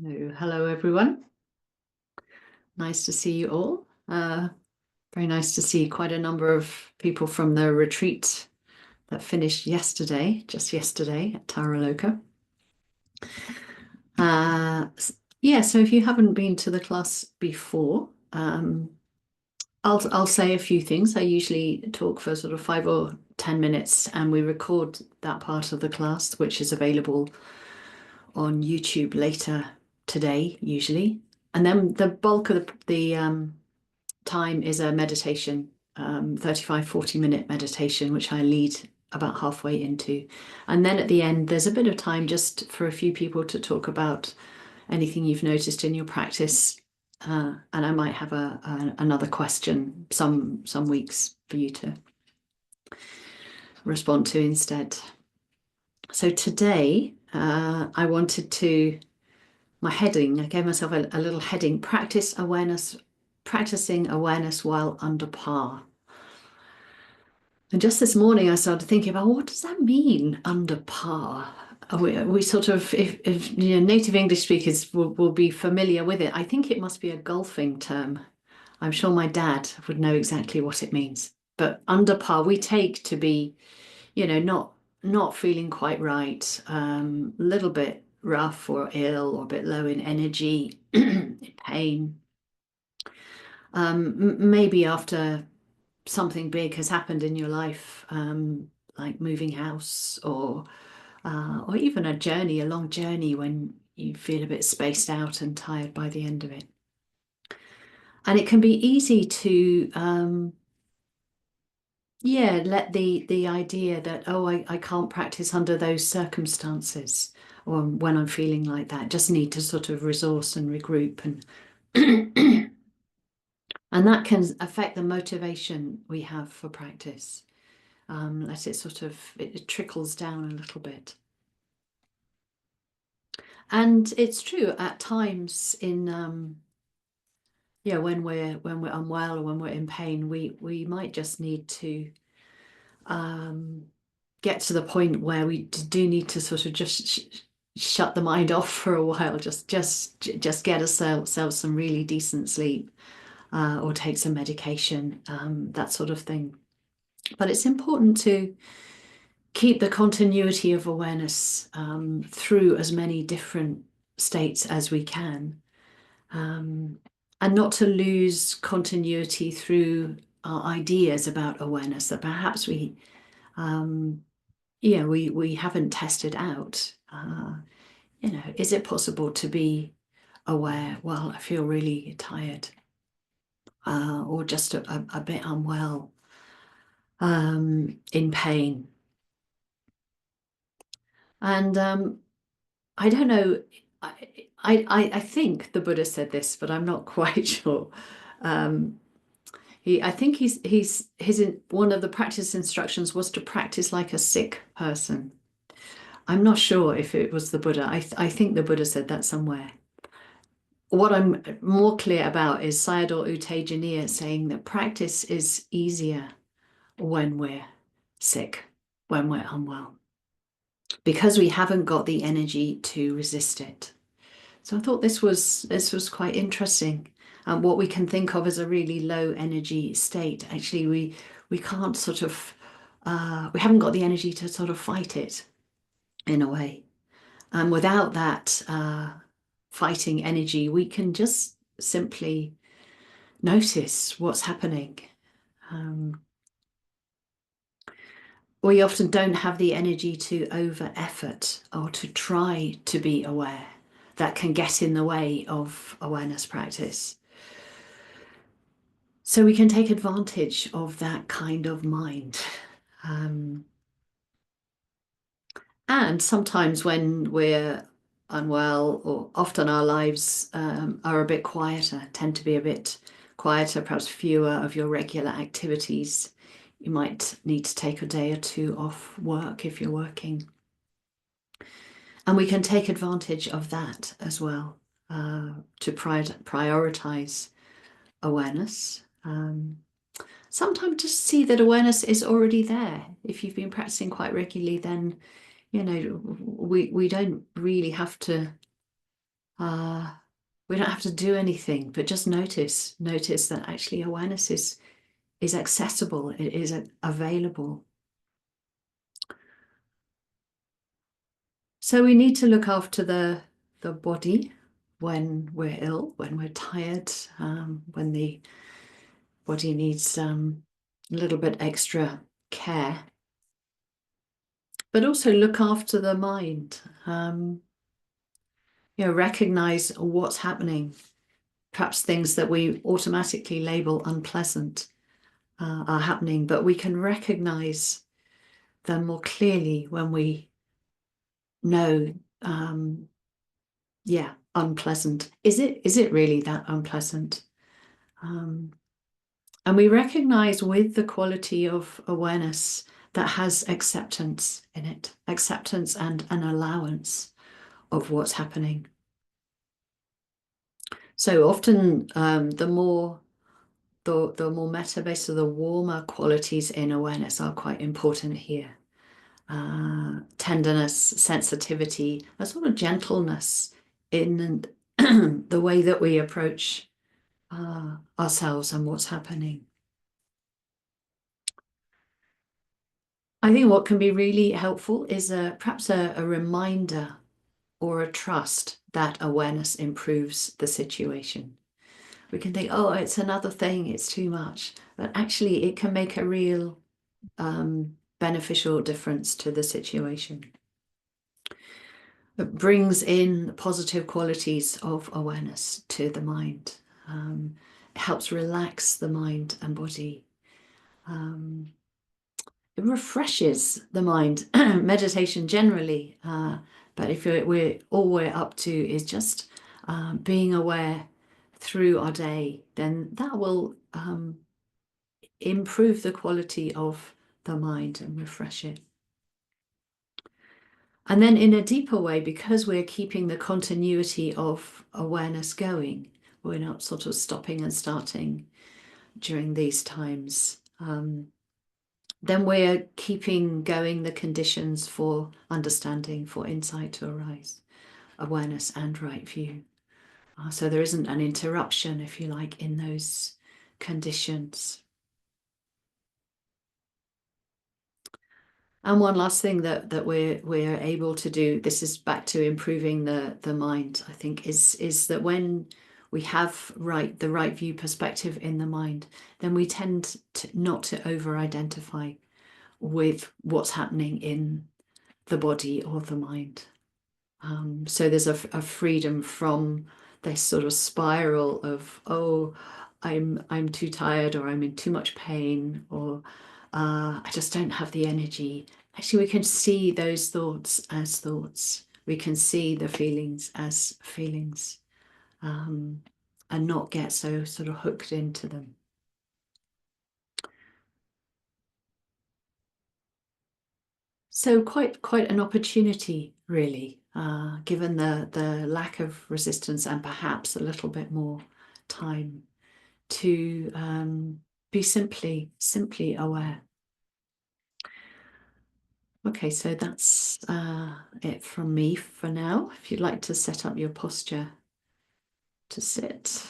Hello, everyone. Nice to see you all. Very nice to see quite a number of people from the retreat that finished yesterday, just yesterday at Taraloka. Yeah, so if you haven't been to the class before, I'll say a few things. I usually talk for sort of 5 or 10 minutes, and we record that part of the class, which is available on YouTube later today, usually. And then the bulk of the time is a meditation, 35, 40-minute meditation, which I lead about halfway into. And then at the end, there's a bit of time just for a few people to talk about anything you've noticed in your practice. And I might have another question some weeks for you to respond to instead. So today, I wanted to, my heading, I gave myself a little heading, practicing awareness while under par. And just this morning, I started thinking about what does that mean, under par? We sort of, if native English speakers will be familiar with it, I think it must be a golfing term. I'm sure my dad would know exactly what it means. But under par, we take to be, not feeling quite right, a little bit rough or ill or a bit low in energy, in pain. Maybe after something big has happened in your life, like moving house or even a long journey when you feel a bit spaced out and tired by the end of it. And it can be easy to, let the idea that, oh, I can't practice under those circumstances or when I'm feeling like that, just need to sort of resource and regroup and and that can affect the motivation we have for practice. Let it sort of, it trickles down a little bit. And it's true at times when we're unwell or when we're in pain, we might just need to get to the point where we do need to sort of just shut the mind off for a while, just get ourselves some really decent sleep, or take some medication, that sort of thing. But it's important to keep the continuity of awareness through as many different states as we can, and not to lose continuity through our ideas about awareness that perhaps we haven't tested out. Is it possible to be aware, well, I feel really tired, or just a bit unwell, in pain? And I don't know, I think the Buddha said this, but I'm not quite sure. I think one of the practice instructions was to practice like a sick person. I'm not sure if it was the Buddha. I think the Buddha said that somewhere. What I'm more clear about is Sayadaw U Tejaniya saying that practice is easier when we're sick, when we're unwell, because we haven't got the energy to resist it. So I thought this was quite interesting. What we can think of as a really low energy state, actually we can't sort of we haven't got the energy to sort of fight it in a way. And without that fighting energy, we can just simply notice what's happening. We often don't have the energy to over effort or to try to be aware. That can get in the way of awareness practice. So we can take advantage of that kind of mind. And sometimes when we're unwell, or often our lives are a bit quieter, tend to be a bit quieter, perhaps fewer of your regular activities. You might need to take a day or two off work if you're working. And we can take advantage of that as well, to prioritize awareness. Sometimes just see that awareness is already there. If you've been practicing quite regularly, then we don't really have to Uh, we don't have to do anything, but just notice that actually awareness is accessible, it is available. So we need to look after the body when we're ill, when we're tired, when the body needs a little bit extra care, but also look after the mind. Recognize what's happening. Perhaps things that we automatically label unpleasant are happening, but we can recognize them more clearly when we know, unpleasant. Is it really that unpleasant? And we recognize with the quality of awareness that has acceptance in it, acceptance and an allowance of what's happening. So often, the more meta-based, or the warmer qualities in awareness are quite important here. Tenderness, sensitivity, a sort of gentleness in the way that we approach ourselves and what's happening. I think what can be really helpful is perhaps a reminder or a trust that awareness improves the situation. We can think, oh, it's another thing, it's too much. But actually, it can make a real beneficial difference to the situation. It brings in positive qualities of awareness to the mind. It helps relax the mind and body. It refreshes the mind. Meditation generally, but if all we're up to is just being aware through our day, then that will improve the quality of the mind and refresh it. And then in a deeper way, because we're keeping the continuity of awareness going, we're not sort of stopping and starting during these times. Then we're keeping going the conditions for understanding, for insight to arise, awareness and right view. So there isn't an interruption, if you like, in those conditions. And one last thing that we're able to do, this is back to improving the mind, I think, is that when we have the right view perspective in the mind, then we tend not to over-identify with what's happening in the body or the mind. So there's a freedom from this sort of spiral of, oh, I'm too tired, or I'm in too much pain, or I just don't have the energy. Actually, we can see those thoughts as thoughts. We can see the feelings as feelings, and not get so sort of hooked into them. So quite an opportunity, really, given the lack of resistance and perhaps a little bit more time to be simply aware. Okay, so that's it from me for now. If you'd like to set up your posture to sit.